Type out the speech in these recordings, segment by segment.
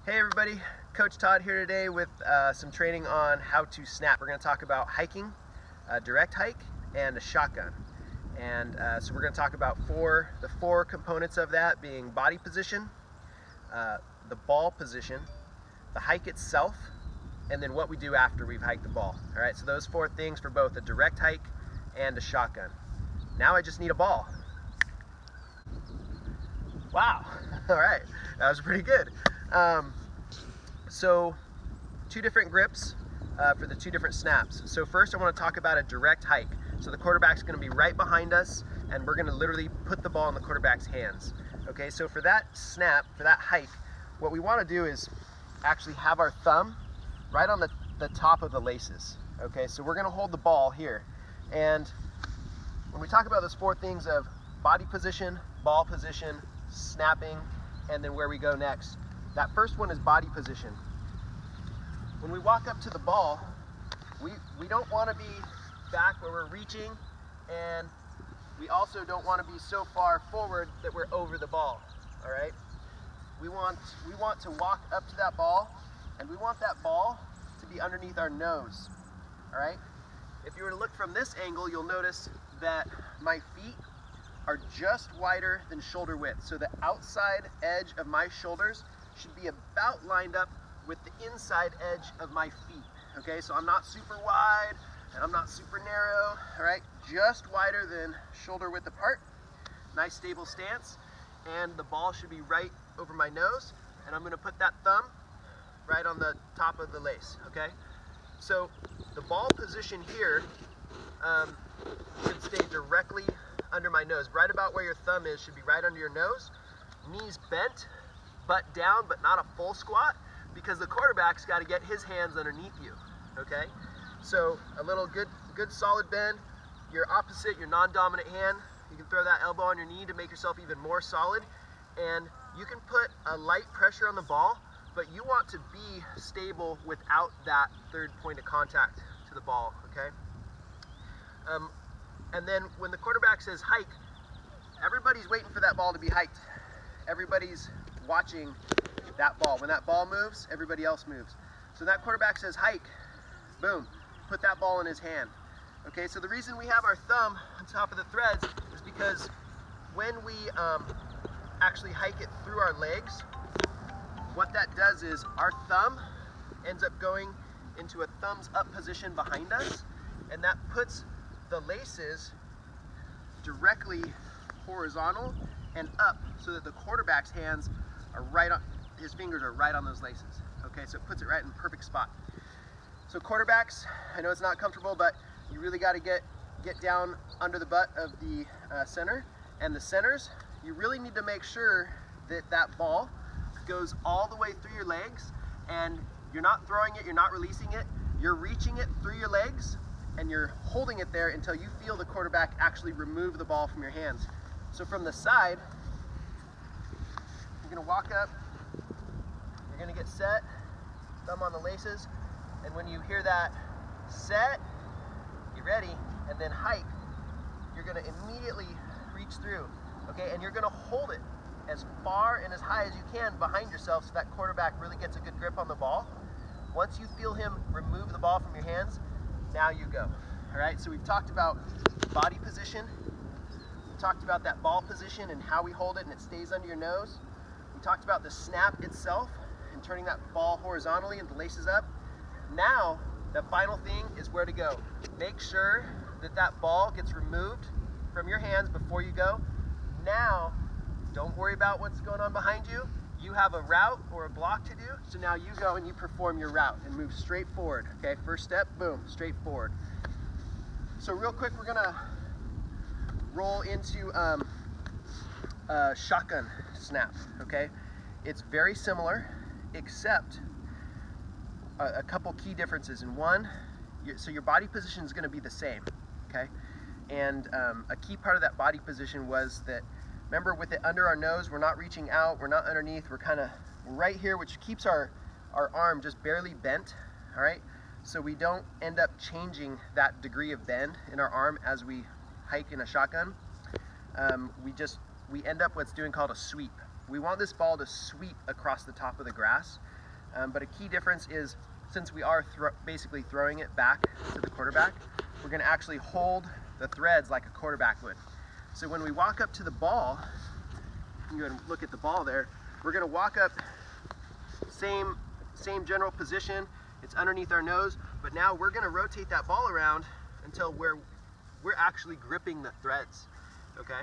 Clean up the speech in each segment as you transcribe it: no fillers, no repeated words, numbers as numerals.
Hey everybody, Coach Todd here today with some training on how to snap. We're going to talk about hiking, a direct hike, and a shotgun. And so we're going to talk about the four components of that being body position, the ball position, the hike itself, and then what we do after we've hiked the ball. All right, so those four things for both a direct hike and a shotgun. Now I just need a ball. Wow, all right, that was pretty good. So two different grips for the two different snaps. So first I want to talk about a direct hike. So the quarterback's going to be right behind us and we're going to literally put the ball in the quarterback's hands. Okay, so for that snap, for that hike, what we want to do is actually have our thumb right on the top of the laces. Okay, so we're going to hold the ball here. And when we talk about those four things of body position, ball position, snapping, and then where we go next, that first one is body position. When we walk up to the ball, we don't want to be back where we're reaching, and we also don't want to be so far forward that we're over the ball. All right? We want to walk up to that ball, and we want that ball to be underneath our nose. All right? If you were to look from this angle, you'll notice that my feet are just wider than shoulder width. So the outside edge of my shoulders should be about lined up with the inside edge of my feet. Okay, so I'm not super wide and I'm not super narrow. All right, just wider than shoulder width apart. Nice stable stance, and the ball should be right over my nose, and I'm going to put that thumb right on the top of the lace. Okay, so the ball position here should stay directly under my nose. Right about where your thumb is should be right under your nose. Knees bent, butt down, but not a full squat, because the quarterback's got to get his hands underneath you. Okay, so a little good solid bend. Your opposite, your non-dominant hand, you can throw that elbow on your knee to make yourself even more solid, and you can put a light pressure on the ball, but you want to be stable without that third point of contact to the ball. Okay. And then when the quarterback says hike, everybody's waiting for that ball to be hiked. Everybody's watching that ball. When that ball moves, everybody else moves. So that quarterback says hike, boom, put that ball in his hand. Okay, so the reason we have our thumb on top of the threads is because when we actually hike it through our legs, what that does is our thumb ends up going into a thumbs up position behind us, and that puts the laces directly horizontal and up so that the quarterback's hands are right on, his fingers are right on those laces. Okay, so it puts it right in the perfect spot. So quarterbacks, I know it's not comfortable, but you really got to get down under the butt of the center, and the centers, you really need to make sure that that ball goes all the way through your legs, and you're not throwing it, you're not releasing it, you're reaching it through your legs, and you're holding it there until you feel the quarterback actually remove the ball from your hands. So from the side, you're gonna walk up, you're gonna get set, thumb on the laces, and when you hear that set, you're ready, and then hike, you're gonna immediately reach through, okay? And you're gonna hold it as far and as high as you can behind yourself so that quarterback really gets a good grip on the ball. Once you feel him remove the ball from your hands, now you go. All right, so we've talked about body position. We talked about that ball position and how we hold it and it stays under your nose. We talked about the snap itself and turning that ball horizontally and the laces up. Now, the final thing is where to go. Make sure that that ball gets removed from your hands before you go. Now, don't worry about what's going on behind you. You have a route or a block to do, so now you go and you perform your route and move straight forward. Okay, first step, boom, straight forward. So real quick, we're gonna roll into a shotgun snap, okay? It's very similar, except a couple key differences. In one, so your body position is gonna be the same, okay? And a key part of that body position was that, remember, with it under our nose, we're not reaching out, we're not underneath, we're kind of right here, which keeps our arm just barely bent, all right? So we don't end up changing that degree of bend in our arm as we hike in a shotgun. We end up what's doing called a sweep, we want this ball to sweep across the top of the grass. But a key difference is, since we are basically throwing it back to the quarterback, we're going to actually hold the threads like a quarterback would. So when we walk up to the ball, you can go and look at the ball there, we're going to walk up, same general position, it's underneath our nose, but now we're going to rotate that ball around until we're actually gripping the threads, okay?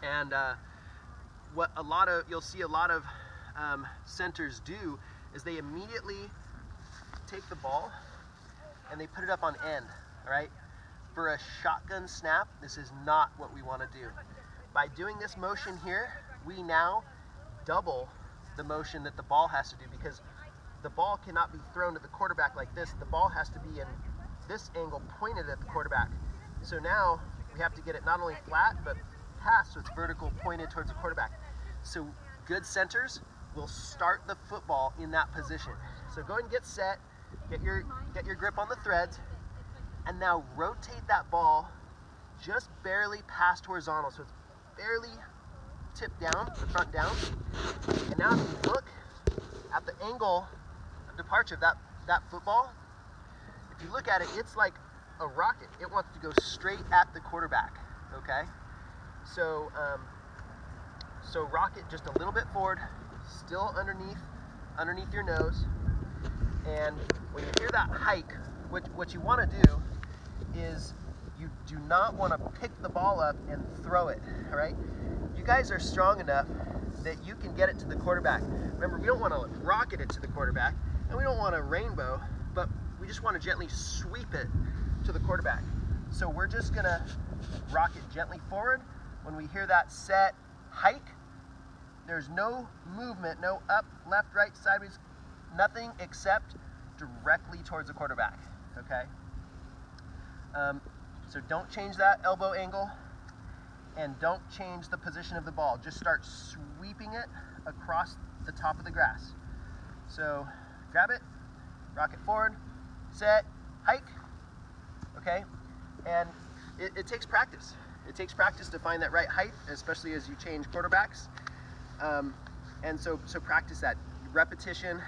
And what you'll see a lot of centers do is they immediately take the ball and they put it up on end, all right? For a shotgun snap, this is not what we want to do. By doing this motion here, we now double the motion that the ball has to do, because the ball cannot be thrown to the quarterback like this. The ball has to be in this angle pointed at the quarterback. So now we have to get it not only flat, but past, so it's vertical pointed towards the quarterback. So good centers will start the football in that position. So go and get set, get your grip on the threads, and now rotate that ball just barely past horizontal. So it's barely tipped down, the front down. And now if you look at the angle of departure of that football, if you look at it, it's like a rocket. It wants to go straight at the quarterback, okay? So, so rocket just a little bit forward, still underneath your nose. And when you hear that hike, what you want to do is you do not want to pick the ball up and throw it, all right? You guys are strong enough that you can get it to the quarterback. Remember, we don't want to rocket it to the quarterback, and we don't want to rainbow, but we just want to gently sweep it to the quarterback. So we're just going to rock it gently forward. When we hear that set hike, there's no movement, no up, left, right, sideways, nothing except directly towards the quarterback, okay? So don't change that elbow angle, and don't change the position of the ball. Just start sweeping it across the top of the grass. So grab it, rock it forward, set, hike, okay? And it takes practice. It takes practice to find that right height, especially as you change quarterbacks. And so practice that. Repetition,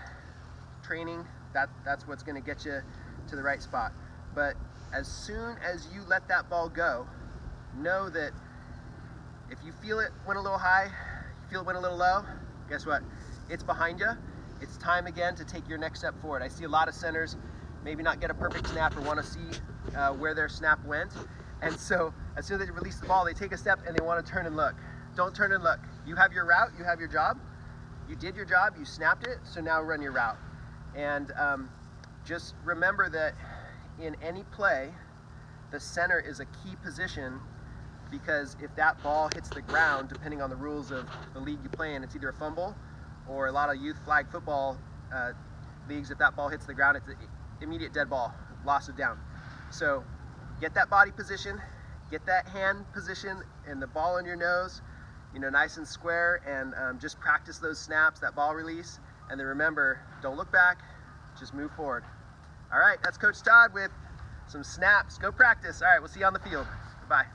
training, that's what's gonna get you to the right spot. But as soon as you let that ball go, know that if you feel it went a little high, you feel it went a little low, guess what? It's behind you. It's time again to take your next step forward. I see a lot of centers maybe not get a perfect snap or want to see where their snap went. And so as soon as they release the ball, they take a step and they want to turn and look. Don't turn and look. You have your route, you have your job. You did your job, you snapped it, so now run your route. And just remember that in any play, the center is a key position, because if that ball hits the ground, depending on the rules of the league you play in, it's either a fumble, or a lot of youth flag football leagues, if that ball hits the ground, it's an immediate dead ball, loss of down. So get that body position, get that hand position and the ball in your nose, you know, nice and square, and just practice those snaps, that ball release, and then remember, don't look back, just move forward. All right, that's Coach Todd with some snaps. Go practice. All right, we'll see you on the field. Bye.